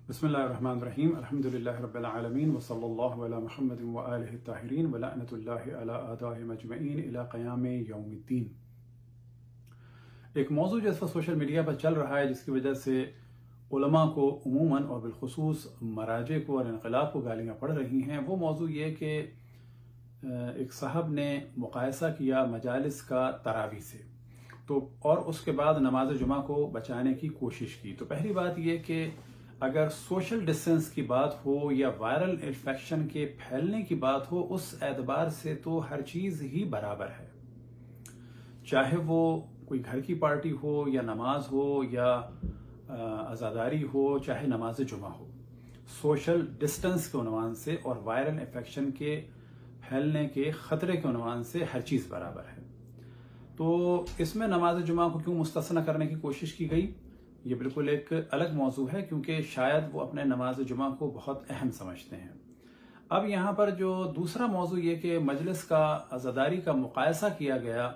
बिस्मिल्लाहिर्रहमानिर्रहीम अल्हम्दुलिल्लाहि रब्बिल आलमीन व सल्लल्लाहु अला मुहम्मदिन व आलिहि ताहिरीन व लअनतुल्लाहि अला आदाहिम अजमईन इला क़याम यौमिद्दीन। एक मौजू जो इस वक्त सोशल मीडिया पर चल रहा है, जिसकी वजह से उलमा को उमूमन और बिलखुसूस मराजे को और इनक़िलाब को गालियाँ पड़ रही हैं, वो मौजू ये कि एक साहब ने मुक़ायसा किया मजालिस का तरावी से, तो और उसके बाद नमाज जुमा को बचाने की कोशिश की। तो पहली बात यह कि अगर सोशल डिस्टेंस की बात हो या वायरल इन्फेक्शन के फैलने की बात हो, उस एतबार से तो हर चीज़ ही बराबर है, चाहे वो कोई घर की पार्टी हो या नमाज हो या अज़ादारी हो, चाहे नमाज जुमा हो। सोशल डिस्टेंस के उन्वान से और वायरल इन्फेक्शन के फैलने के ख़तरे के उन्वान से हर चीज़ बराबर है। तो इसमें नमाज जुमा को क्यों मुस्तस्ना करने की कोशिश की गई, ये बिल्कुल एक अलग मौजू है, क्योंकि शायद वो अपने नमाज जुमा को बहुत अहम समझते हैं। अब यहाँ पर जो दूसरा मौजू ये कि मजलिस का अज़ादारी का मुक़ायसा किया गया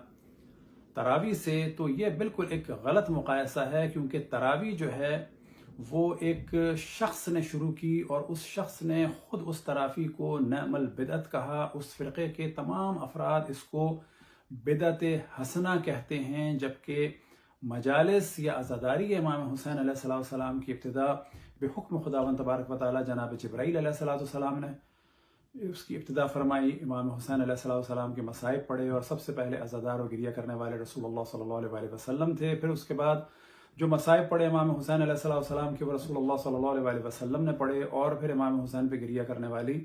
तरावी से, तो ये बिल्कुल एक गलत मुक़ायसा है, क्योंकि तरावी जो है वो एक शख्स ने शुरू की और उस शख्स ने खुद उस तरावी को नअमल बिदअत कहा। उस फ़िरक़े के तमाम अफराद इसको बिदअत हसना कहते हैं, जबकि मजालिस या अज़ादारी इमाम हुसैन अलैहिस्सलाम की इब्तिदा बेहुक्म खुदावंद तबारक व तआला जनाब जिब्राईल अलैहिस्सलाम ने उसकी इब्तिदा फरमाई। इमाम हुसैन अलैहिस्सलाम के मसाइब पढ़े और सबसे पहले अज़ादार और गिरिया करने वाले रसूलुल्लाह सल्लल्लाहु अलैहि वसल्लम थे। फिर उसके बाद जो मसाइब पढ़े इमाम हुसैन अलैहिस्सलाम के, वो रसूलुल्लाह सल्लल्लाहु अलैहि वसल्लम ने पढ़े, और फिर इमाम हुसैन पे गिरिया करने वाली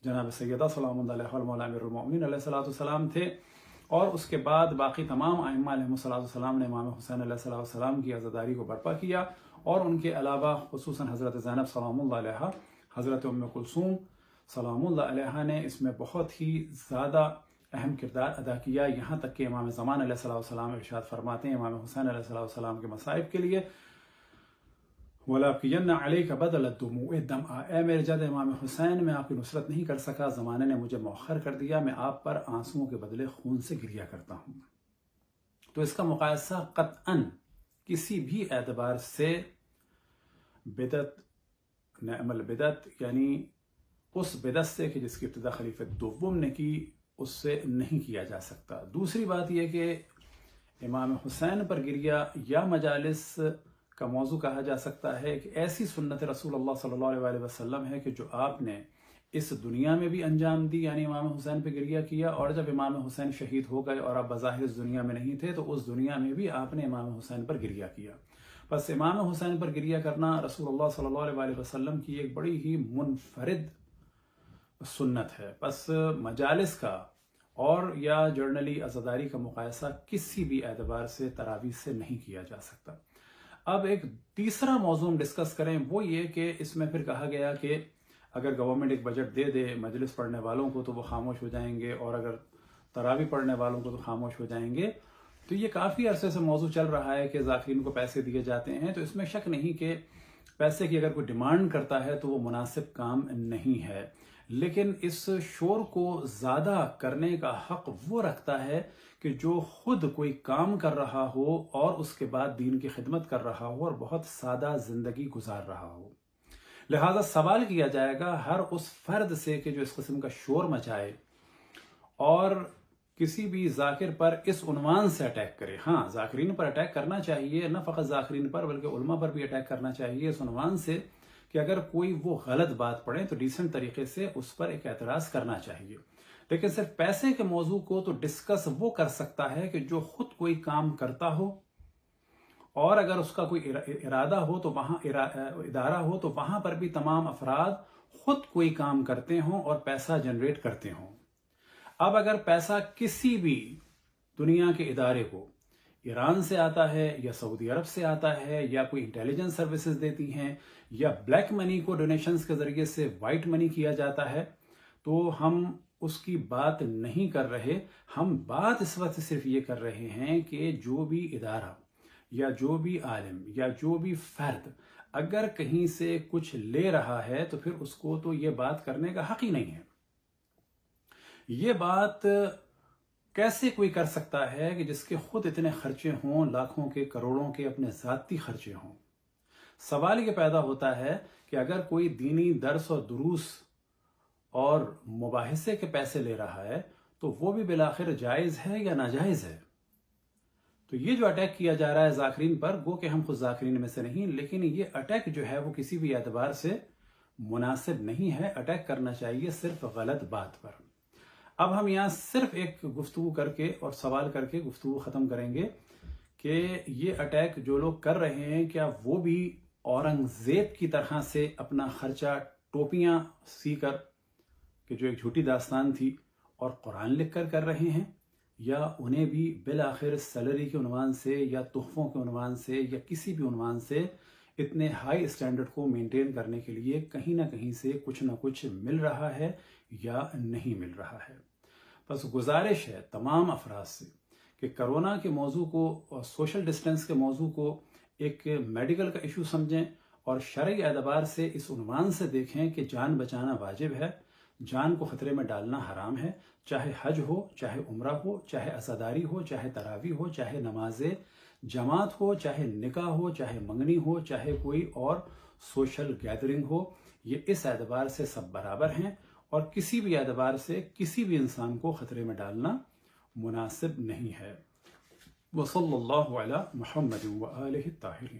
जनाब सैयदा सलामुल्लाह अलैहा वल मौला अमीरुल मोमिनीन अलैहिस्सलाम थे। और उसके बाद बाकी तमाम आइम्मा अलैहिमुस्सलाम ने इमाम हुसैन अलैहिस्सलाम की अज़ादारी को बर्पा किया, और उनके अलावा खुसूसन हज़रत ज़ैनब सलामुल्लाह अलैहा, हज़रत उम्मे कुलसूम सलामुल्लाह अलैहा ने इसमें बहुत ही ज़्यादा अहम किरदार अदा किया। यहाँ तक कि इमाम ज़मान अलैहिस्सलाम इरशाद फरमाते हैं इमाम हुसैन अलैहिस्सलाम के मसाइब के लिए, वलाकियन्ना अलैका बदल दुमूए दमआ, ए मेरे जद इमाम हुसैन, मैं आपकी नुसरत नहीं कर सका, ज़माने ने मुझे मौखर कर दिया, मैं आप पर आंसुओं के बदले खून से गिरिया करता हूँ। तो इसका मुक़ायसा क़त्अन किसी भी एतबार से बिदअत नअमल बिदअत, यानी उस बिदअत से कि जिसकी इब्तिदा खलीफे दुव्वम ने की, उससे नहीं किया जा सकता। दूसरी बात यह कि इमाम हुसैन पर गिरिया या मजालिस का मौजू कहा जा सकता है कि ऐसी सुन्नत रसूलुल्लाह सल्लल्लाहु अलैहि वसल्लम है कि जो आपने इस दुनिया में भी अंजाम दी, यानी इमाम हुसैन पे गिरिया किया, और जब इमाम हुसैन शहीद हो गए और आप बज़ाहिर इस दुनिया में नहीं थे, तो उस दुनिया में भी आपने इमाम हुसैन पर गिरिया किया। बस इमाम हुसैन पर गिरिया करना रसूलुल्लाह सल्लल्लाहु अलैहि वसल्लम की एक बड़ी ही मुनफरिद सुन्नत है। बस मजालिस का और या जर्नली अज़ादारी का मुक़ायसा किसी भी एतबार से तरावी से नहीं किया जा सकता। अब एक तीसरा मौजू हम डिस्कस करें, वो ये कि इसमें फिर कहा गया कि अगर गवर्नमेंट एक बजट दे दे मजलिस पढ़ने वालों को तो वो खामोश हो जाएंगे, और अगर तरावी पढ़ने वालों को तो खामोश हो जाएंगे। तो ये काफ़ी अरसे से मौजू चल रहा है कि ज़ाकिरीन को पैसे दिए जाते हैं, तो इसमें शक नहीं कि पैसे की अगर कोई डिमांड करता है तो वो मुनासिब काम नहीं है, लेकिन इस शोर को ज़्यादा करने का हक वो रखता है कि जो खुद कोई काम कर रहा हो और उसके बाद दीन की खिदमत कर रहा हो और बहुत सादा ज़िंदगी गुजार रहा हो। लिहाजा सवाल किया जाएगा हर उस फर्द से कि जो इस किस्म का शोर मचाए और किसी भी जाकिर पर इस उन्वान से अटैक करे। हाँ, जाकिरीन पर अटैक करना चाहिए, न फ़कत जाकिरीन पर बल्कि उलमा पर भी अटैक करना चाहिए इस उन्वान से कि अगर कोई वो गलत बात पढ़े तो डिसेंट तरीके से उस पर एक एतराज़ करना चाहिए। लेकिन सिर्फ पैसे के मौजू को तो डिस्कस वो कर सकता है कि जो खुद कोई काम करता हो, और अगर उसका कोई इरादा हो तो वहाँ इदारा हो तो वहाँ पर भी तमाम अफराद खुद कोई काम करते हों और पैसा जनरेट करते हों। अब अगर पैसा किसी भी दुनिया के इदारे को ईरान से आता है या सऊदी अरब से आता है या कोई इंटेलिजेंस सर्विसेज देती हैं या ब्लैक मनी को डोनेशंस के ज़रिए से वाइट मनी किया जाता है, तो हम उसकी बात नहीं कर रहे। हम बात इस वक्त सिर्फ ये कर रहे हैं कि जो भी इदारा या जो भी आलिम या जो भी फर्द अगर कहीं से कुछ ले रहा है तो फिर उसको तो ये बात करने का हक ही नहीं है। ये बात कैसे कोई कर सकता है कि जिसके खुद इतने खर्चे हों, लाखों के करोड़ों के अपने ज़ाती खर्चे हों। सवाल ये पैदा होता है کہ اگر کوئی دینی درس اور دروس اور مباحثے کے پیسے لے رہا ہے تو وہ بھی بالآخر جائز ہے یا ناجائز ہے؟ تو یہ جو اٹیک کیا جا رہا ہے ذاکرین پر، گو کہ ہم خود ذاکرین میں سے نہیں، لیکن یہ اٹیک جو ہے وہ کسی بھی اعتبار سے مناسب نہیں ہے۔ اٹیک کرنا چاہیے صرف غلط بات پر۔ اب ہم یہاں صرف ایک گفتگو کر کے اور سوال کر کے گفتگو ختم کریں گے کہ یہ اٹیک جو لوگ کر رہے ہیں کیا وہ بھی اورنگزیب کی طرح سے اپنا خرچہ ٹوپیاں سی کر، کہ جو ایک جھوٹی داستان تھی، اور قرآن لکھ کر رہے ہیں، یا انہیں بھی بالآخر سیلری کے عنوان سے یا تحفوں کے عنوان سے یا کسی بھی عنوان سے اتنے ہائی اسٹینڈرڈ کو مینٹین کرنے کے لیے کہیں نہ کہیں سے کچھ نہ کچھ مل رہا ہے یا نہیں مل رہا ہے؟ بس گزارش ہے تمام افراد سے کہ کرونا کے موضوع کو اور سوشل ڈسٹینس کے موضوع کو ایک میڈیکل کا ایشو سمجھیں اور شرعی اعتبار سے اس عنوان سے دیکھیں کہ جان بچانا واجب ہے، جان کو خطرے میں ڈالنا حرام ہے، چاہے حج ہو، چاہے عمرہ ہو، چاہے عزاداری ہو، چاہے تراویح ہو، چاہے نماز جماعت ہو، چاہے نکاح ہو، چاہے منگنی ہو، چاہے کوئی اور سوشل گیدرنگ ہو، یہ اس اعتبار سے سب برابر ہیں اور کسی بھی اعتبار سے کسی بھی انسان کو خطرے میں ڈالنا مناسب نہیں ہے۔ وصلی اللہ علی محمد وآلہ الطاہرین۔